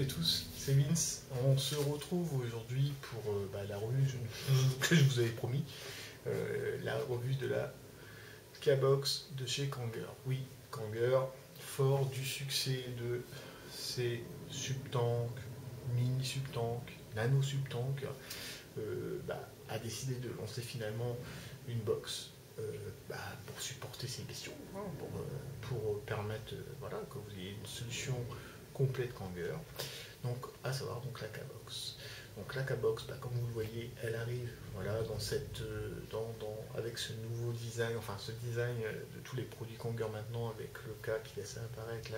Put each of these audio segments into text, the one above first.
tous, c'est Vince. On se retrouve aujourd'hui pour la revue que je vous avais promis, la revue de la K-Box de chez Kanger. Oui, Kanger, fort du succès de ses subtanks, mini subtanks, nano subtanks, a décidé de lancer finalement une box pour supporter ces bestiaux, hein, pour permettre que vous ayez une solution complète Kanger. Donc, à savoir donc la K-Box. Donc la K-Box, comme vous le voyez, elle arrive dans cette, avec ce nouveau design, enfin ce design de tous les produits Kanger maintenant, avec le K qui laisse apparaître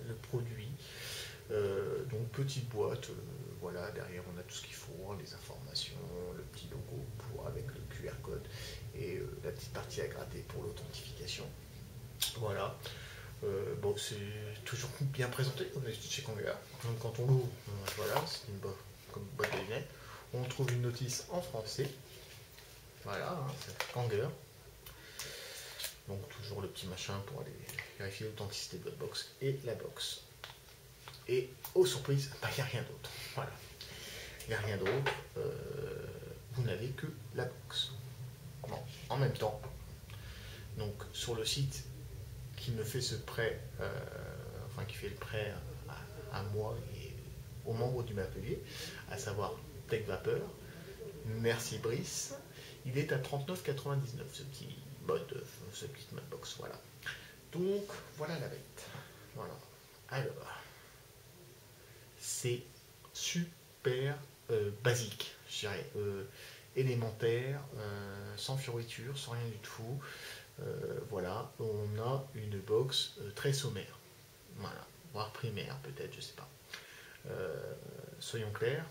le produit. Donc petite boîte, derrière on a tout ce qu'il faut, hein, les informations, le petit logo avec le QR code et la petite partie à gratter pour l'authentification. Voilà. C'est toujours bien présenté, on est chez Kanger. Donc quand on l'ouvre, c'est une boîte de lunettes. On trouve une notice en français. Voilà, hein, c'est Kanger. Donc toujours le petit machin pour aller vérifier l'authenticité de votre box et la box. Et aux surprises, il n'y a rien d'autre. Voilà. Il n'y a rien d'autre. Vous n'avez que la box. Bon, en même temps, donc sur le site qui me fait ce prêt, qui fait le prêt à moi et aux membres du atelier, à savoir Tech Vapeur, merci Brice, il est à 39,99 ce petit mode, ce petit modbox, voilà. Donc voilà la bête. Voilà. Alors, c'est super basique, je dirais, élémentaire, sans fioriture, sans rien du tout. On a une box très sommaire, voilà, voire primaire peut-être, je sais pas. Soyons clairs,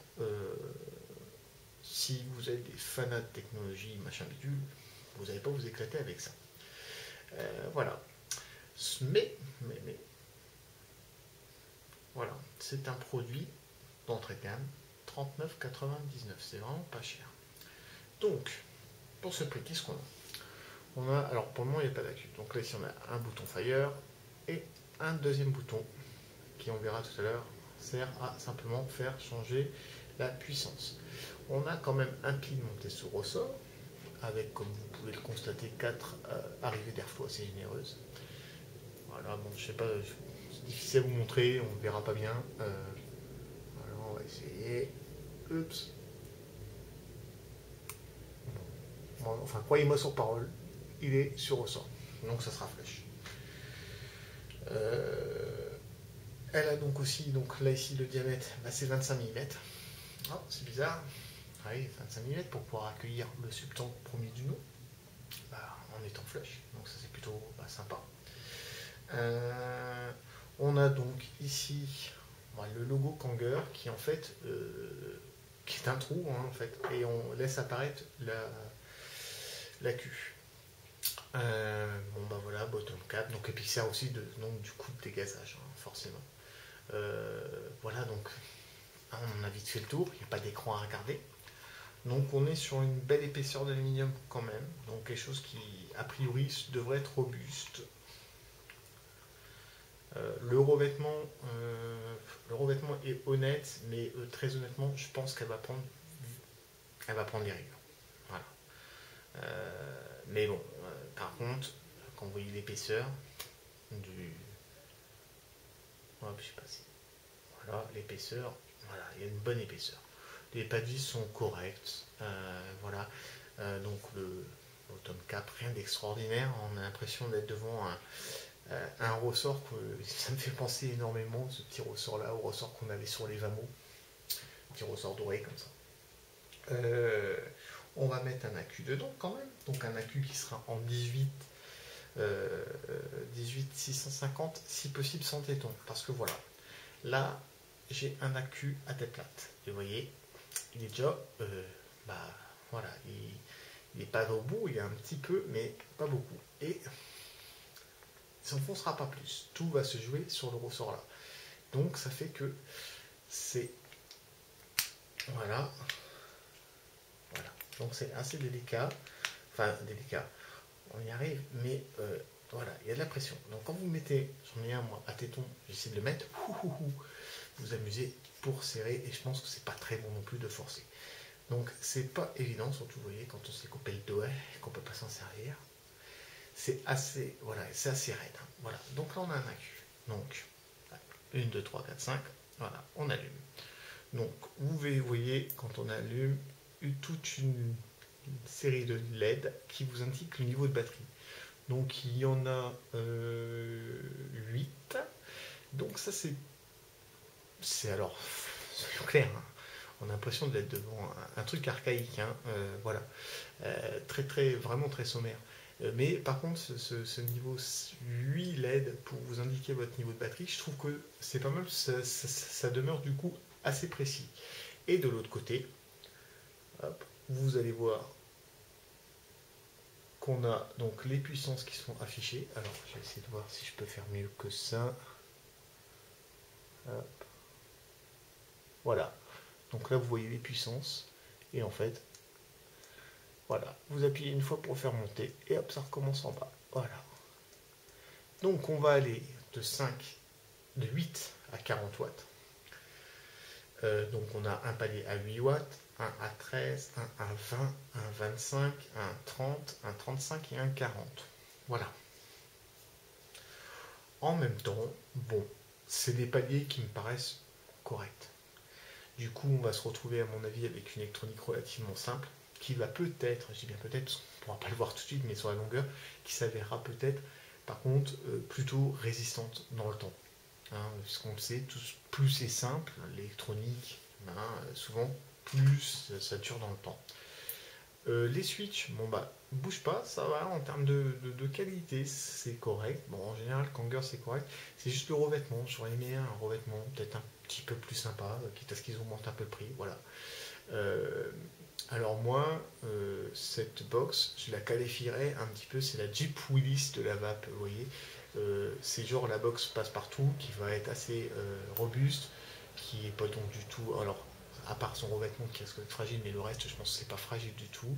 si vous êtes des fanats de technologie, machin bidule, vous n'allez pas vous éclater avec ça. Voilà. Mais, voilà, c'est un produit d'entrée de gamme, 39,99, c'est vraiment pas cher. Donc, pour ce prix, qu'est-ce qu'on a? Alors pour le moment il n'y a pas d'accu, donc là ici on a un bouton Fire et un deuxième bouton qui, on verra tout à l'heure, sert à simplement faire changer la puissance. On a quand même un pli de montée sous ressort avec, comme vous pouvez le constater, 4 arrivées d'airflow assez généreuses. Voilà, bon, je sais pas, c'est difficile à vous montrer, on ne verra pas bien. Voilà, on va essayer. Oups. Bon, enfin, croyez-moi sur parole, il est sur ressort, donc ça sera flèche. Elle a donc aussi, là ici le diamètre, c'est 25 mm. Oh, c'est bizarre. Oui, 25 mm pour pouvoir accueillir le subtank premier du nom, en étant flush, donc ça c'est plutôt sympa. On a donc ici le logo Kanger qui en fait qui est un trou en fait, et on laisse apparaître la queue. Bottom cap, donc et puis ça aussi du coup de dégazage, hein, forcément. Donc on a vite fait le tour, il n'y a pas d'écran à regarder. Donc on est sur une belle épaisseur d'aluminium quand même, donc quelque chose qui a priori devrait être robuste. Le revêtement est honnête, mais très honnêtement, je pense qu'elle va prendre les rayures. Voilà. Mais bon, par contre, quand vous voyez l'épaisseur l'épaisseur, il y a une bonne épaisseur. Les pas de vis sont corrects. Donc le bottom cap, rien d'extraordinaire. On a l'impression d'être devant un ressort ça me fait penser énormément, ce petit ressort là, au ressort qu'on avait sur les Vamo, petit ressort doré comme ça. On va mettre un accu dedans quand même, donc un accu qui sera en 18 650, si possible sans téton, parce que voilà, là j'ai un accu à tête plate, et vous voyez, il est déjà il n'est pas au bout, il est un petit peu, mais pas beaucoup, et il s'enfoncera pas plus. Tout va se jouer sur le ressort là. Donc ça fait que c'est voilà. Donc c'est assez délicat. Enfin délicat. On y arrive, mais il y a de la pression. Donc quand vous mettez, j'en ai un moi à téton, j'essaie de le mettre. Vous vous amuser pour serrer, et je pense que c'est pas très bon non plus de forcer. Donc c'est pas évident, surtout vous voyez quand on s'est coupé le doigt et qu'on peut pas s'en servir. C'est assez, voilà, c'est assez raide. Hein. Voilà. Donc là on a un accu. Donc 1, 2, 3, 4, 5. Voilà, on allume. Donc vous voyez quand on allume toute une série de LED qui vous indique le niveau de batterie. Donc il y en a 8. Donc ça c'est alors, soyons clairs, hein. On a l'impression d'être devant un truc archaïque, hein, voilà, très très vraiment très sommaire. Mais par contre, ce niveau 8 LED pour vous indiquer votre niveau de batterie, je trouve que c'est pas mal, ça demeure du coup assez précis. Et de l'autre côté, hop, vous allez voir qu'on a donc les puissances qui sont affichées. Alors, je vais essayer de voir si je peux faire mieux que ça. Hop. Voilà. Donc là, vous voyez les puissances. Et en fait, voilà. Vous appuyez une fois pour faire monter. Et hop, ça recommence en bas. Voilà. Donc, on va aller de 8 à 40 watts. Donc, on a un palier à 8 watts, un à 13, un à 20, un 25, un 30, un 35 et un 40. Voilà. En même temps, bon, c'est des paliers qui me paraissent corrects. Du coup, on va se retrouver, à mon avis, avec une électronique relativement simple, qui va peut-être, je dis bien peut-être, parce qu'on ne pourra pas le voir tout de suite, mais sur la longueur, qui s'avérera peut-être, par contre, plutôt résistante dans le temps. Hein, puisqu'on le sait, plus c'est simple, l'électronique, hein, souvent, plus ça dure dans le temps. Les switches, bon bah, bouge pas, ça va, en termes de qualité, c'est correct. Bon, en général, Kanger, c'est correct. C'est juste le revêtement. J'aurais aimé un revêtement peut-être un petit peu plus sympa, quitte à ce qu'ils augmentent un peu le prix. Voilà. Alors moi, cette box, je la qualifierais un petit peu, c'est la Jeep Willys de la vape, vous voyez. C'est genre la box passe-partout, qui va être assez robuste, qui est pas donc du tout... Alors, à part son revêtement qui risque d'être fragile, mais le reste, je pense que c'est pas fragile du tout.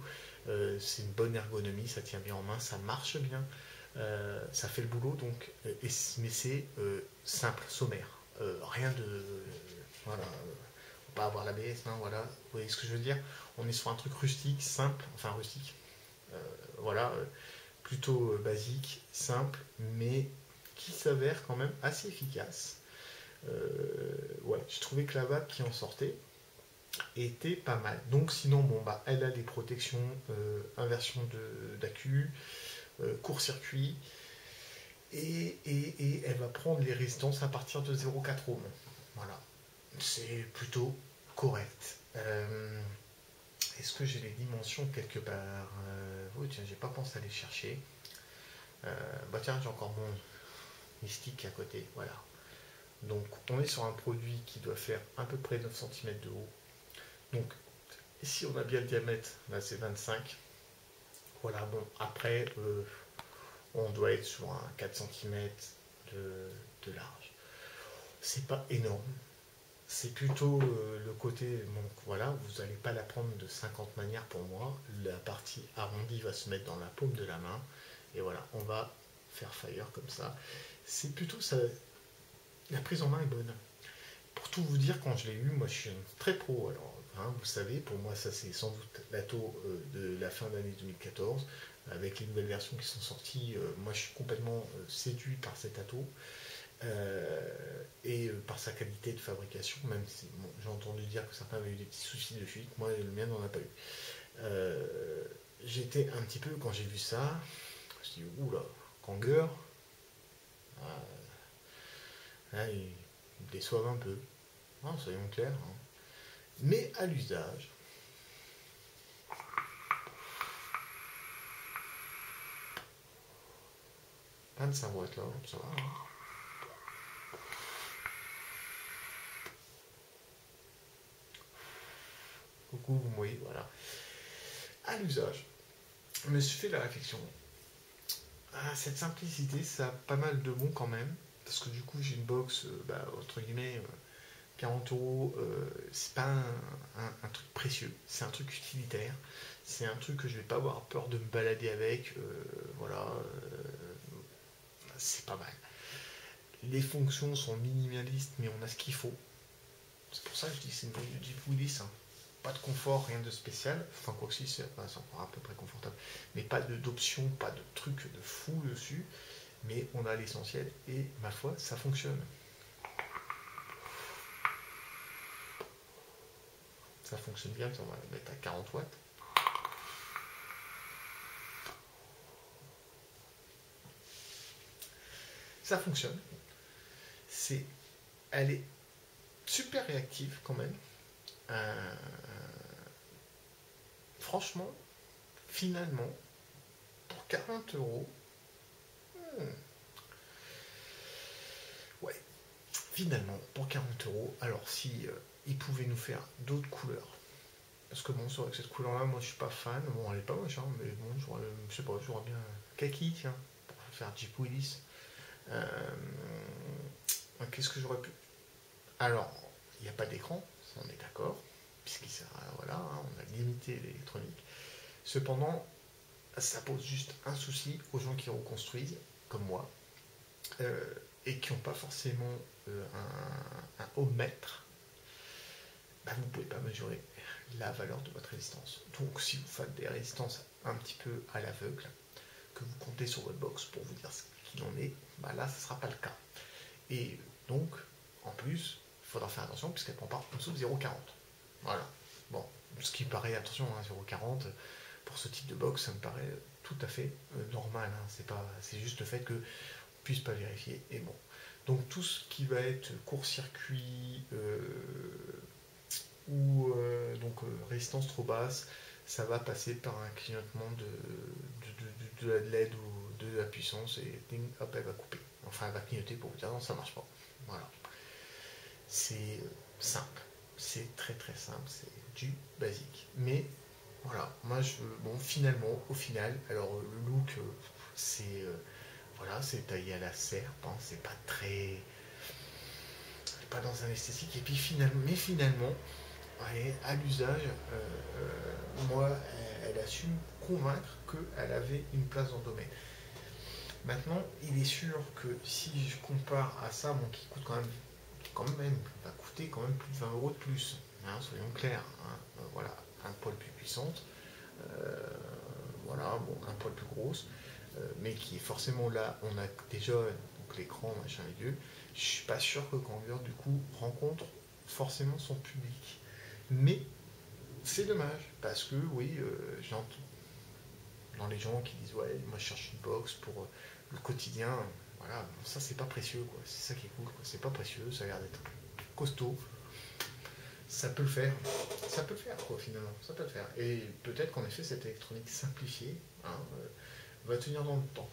C'est une bonne ergonomie, ça tient bien en main, ça marche bien, ça fait le boulot, donc, mais c'est simple, sommaire. Rien de... voilà, pas avoir l'ABS, non, voilà, vous voyez ce que je veux dire. On est sur un truc rustique, simple, enfin rustique, voilà, plutôt basique, simple, mais qui s'avère quand même assez efficace. Ouais, je trouvais que la vape qui en sortait était pas mal. Donc sinon, bon bah, elle a des protections, inversion d'accu, court-circuit, et elle va prendre les résistances à partir de 0,4 ohms. Voilà, c'est plutôt correct. Est-ce que j'ai les dimensions quelque part? Oh tiens, j'ai pas pensé à les chercher. Bah tiens, j'ai encore mon mystique à côté, voilà. Donc on est sur un produit qui doit faire à peu près 9 cm de haut. Donc ici on a bien le diamètre, là c'est 25. Voilà, bon, après on doit être sur un 4 cm de large. C'est pas énorme. C'est plutôt le côté, donc voilà, vous n'allez pas la prendre de 50 manières pour moi. La partie arrondie va se mettre dans la paume de la main. Et voilà, on va faire fire comme ça. C'est plutôt ça. La prise en main est bonne. Pour tout vous dire, quand je l'ai eu, moi je suis très pro. Alors, hein, vous savez, pour moi, ça c'est sans doute l'atto de la fin d'année 2014. Avec les nouvelles versions qui sont sorties, moi je suis complètement séduit par cet atto. Et par sa qualité de fabrication, même si bon, j'ai entendu dire que certains avaient eu des petits soucis de fuite, moi le mien n'en a pas eu. J'étais un petit peu, quand j'ai vu ça, je me suis dit, oula, Kanger, là, ils me déçoivent un peu, hein, soyons clairs. Hein. Mais à l'usage, pas de 5 watts là, ça va. Hein. Coucou, vous voyez, voilà. À l'usage, je me suis fait la réflexion. Cette simplicité, ça a pas mal de bon quand même. Parce que du coup, j'ai une box, entre guillemets, 40 euros. C'est pas un truc précieux. C'est un truc utilitaire. C'est un truc que je vais pas avoir peur de me balader avec. Voilà. C'est pas mal. Les fonctions sont minimalistes, mais on a ce qu'il faut. C'est pour ça que je dis que c'est une nourriture Jeep Willys. Hein. Pas de confort, rien de spécial. Enfin, quoi que si, c'est encore à peu près confortable. Mais pas d'options, pas de trucs de fou dessus. Mais on a l'essentiel et, ma foi, ça fonctionne. Ça fonctionne bien, on va le mettre à 40 watts. Ça fonctionne. Elle est super réactive quand même. Franchement, finalement, pour 40 euros, ouais, finalement, pour 40 euros, alors si ils pouvaient nous faire d'autres couleurs, parce que bon, c'est vrai que cette couleur-là, moi je suis pas fan, bon, elle est pas moche, hein, mais bon, je sais pas, j'aurais bien kaki, tiens, pour faire Jeep Willys. Qu'est-ce que j'aurais pu. Alors, il n'y a pas d'écran, on est d'accord, puisqu'il sert à, voilà, hein, on a limité l'électronique. Cependant, ça pose juste un souci aux gens qui reconstruisent, comme moi, et qui n'ont pas forcément un ohmmètre. Vous ne pouvez pas mesurer la valeur de votre résistance. Donc, si vous faites des résistances un petit peu à l'aveugle, que vous comptez sur votre box pour vous dire ce qu'il en est, là, ce ne sera pas le cas. Et donc, en plus, il faudra faire attention puisqu'elle ne prend pas en dessous de 0,40. Voilà. Bon, ce qui me paraît, attention, 0,40, pour ce type de box, ça me paraît tout à fait normal. C'est juste le fait qu'on ne puisse pas vérifier. Et bon. Donc, tout ce qui va être court-circuit ou résistance trop basse, ça va passer par un clignotement de la LED ou de la puissance et ding, hop, elle va couper. Enfin, elle va clignoter pour vous dire non, ça marche pas. Voilà. C'est simple. C'est très très simple. C'est du basique. Mais voilà, moi finalement, au final, alors le look, c'est voilà, c'est taillé à la serpe. Hein, c'est pas très, pas dans un esthétique. Et puis finalement, ouais, à l'usage, moi, elle a su me convaincre qu'elle avait une place dans le domaine. Maintenant, il est sûr que si je compare à ça, qui coûte quand même, va coûter quand même plus de 20 euros de plus, hein, soyons clairs, hein, voilà, un poil plus puissante, voilà, bon, un poil plus grosse, mais qui est forcément là, on a déjà l'écran, machin et Dieu, je suis pas sûr que Kangler, du coup, rencontre forcément son public. Mais c'est dommage, parce que oui, j'entends dans les gens qui disent ouais, moi je cherche une box pour le quotidien, voilà, ça c'est pas précieux, quoi. C'est ça qui est cool, quoi. C'est pas précieux, ça a l'air d'être costaud, ça peut le faire, quoi, finalement, ça peut le faire. Et peut-être qu'en effet cette électronique simplifiée va tenir dans le temps.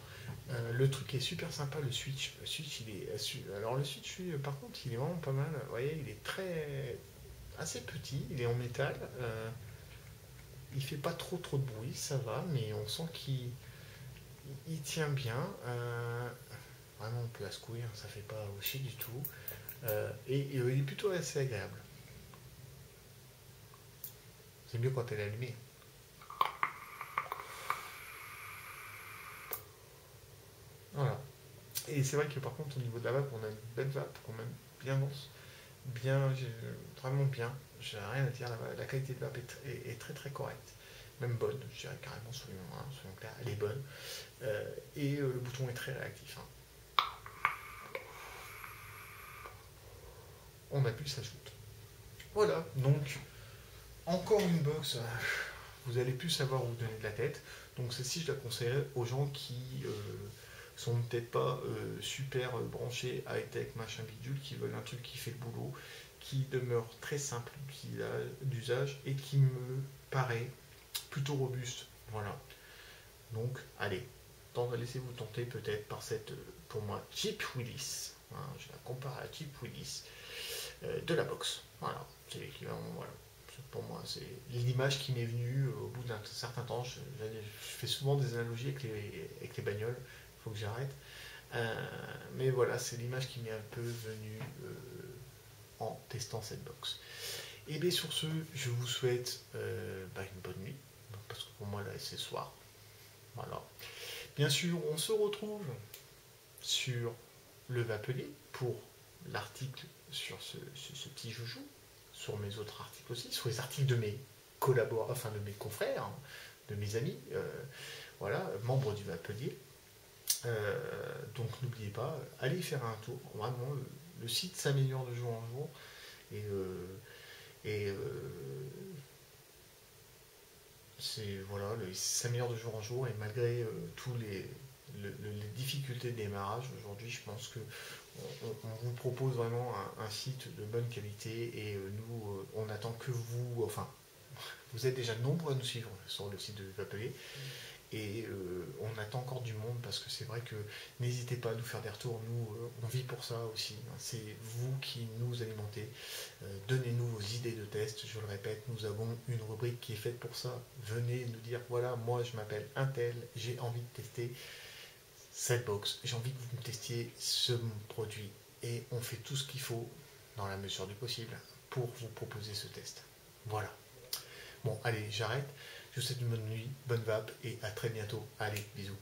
Le truc est super sympa, le Switch. Le Switch, il est. Alors le Switch, lui, par contre, il est vraiment pas mal. Vous voyez, il est assez petit, il est en métal. Il fait pas trop de bruit, ça va, mais on sent qu'il tient bien. Vraiment, on peut la secouer, ça fait pas chier du tout. Et il est plutôt assez agréable. C'est mieux quand elle est allumée. Voilà. Et c'est vrai que par contre, au niveau de la vape, on a une belle vape quand même, bien dense, vraiment bien. J'ai rien à dire, la qualité de vape est très très correcte, même bonne, je dirais carrément, soyons clairs, elle est bonne. Et le bouton est très réactif. Hein. On appuie, ça shoot. Voilà, donc encore une box, vous allez plus savoir où vous donner de la tête. Donc celle-ci, je la conseillerais aux gens qui sont peut-être pas super branchés high-tech, machin bidule, qui veulent un truc qui fait le boulot, qui demeure très simple d'usage et qui me paraît plutôt robuste. Voilà. Donc, allez, laissez-vous tenter peut-être par cette, pour moi, Jeep Willys. Hein, je la compare à la Jeep Willys de la box. Voilà, c'est l'équivalent. Voilà. Pour moi, c'est l'image qui m'est venue au bout d'un certain temps. Je fais souvent des analogies avec les bagnoles. Il faut que j'arrête. Mais voilà, c'est l'image qui m'est un peu venue en testant cette box. Et bien sur ce, je vous souhaite une bonne nuit. Parce que pour moi, là, c'est le soir. Voilà. Bien sûr, on se retrouve sur le Vapelier pour l'article sur ce petit joujou. sur mes autres articles aussi, sur les articles de mes collaborateurs, enfin de mes confrères, hein, de mes amis, voilà, membres du Vapelier. Donc n'oubliez pas, allez faire un tour. Vraiment, le site s'améliore de jour en jour. Et c'est voilà, il s'améliore de jour en jour. Et malgré tous les difficultés de démarrage, aujourd'hui, je pense que on vous propose vraiment un site de bonne qualité. Et nous, on attend que vous, enfin, vous êtes déjà nombreux à nous suivre sur le site de Vapelier. Et on attend encore du monde parce que c'est vrai que n'hésitez pas à nous faire des retours. Nous, on vit pour ça aussi. C'est vous qui nous alimentez. Donnez-nous vos idées de tests. Je le répète, nous avons une rubrique qui est faite pour ça. Venez nous dire voilà, moi je m'appelle Intel, j'ai envie de tester cette box. J'ai envie que vous me testiez ce produit. Et on fait tout ce qu'il faut, dans la mesure du possible, pour vous proposer ce test. Voilà. Bon, allez, j'arrête. Je vous souhaite une bonne nuit, bonne vape et à très bientôt. Allez, bisous.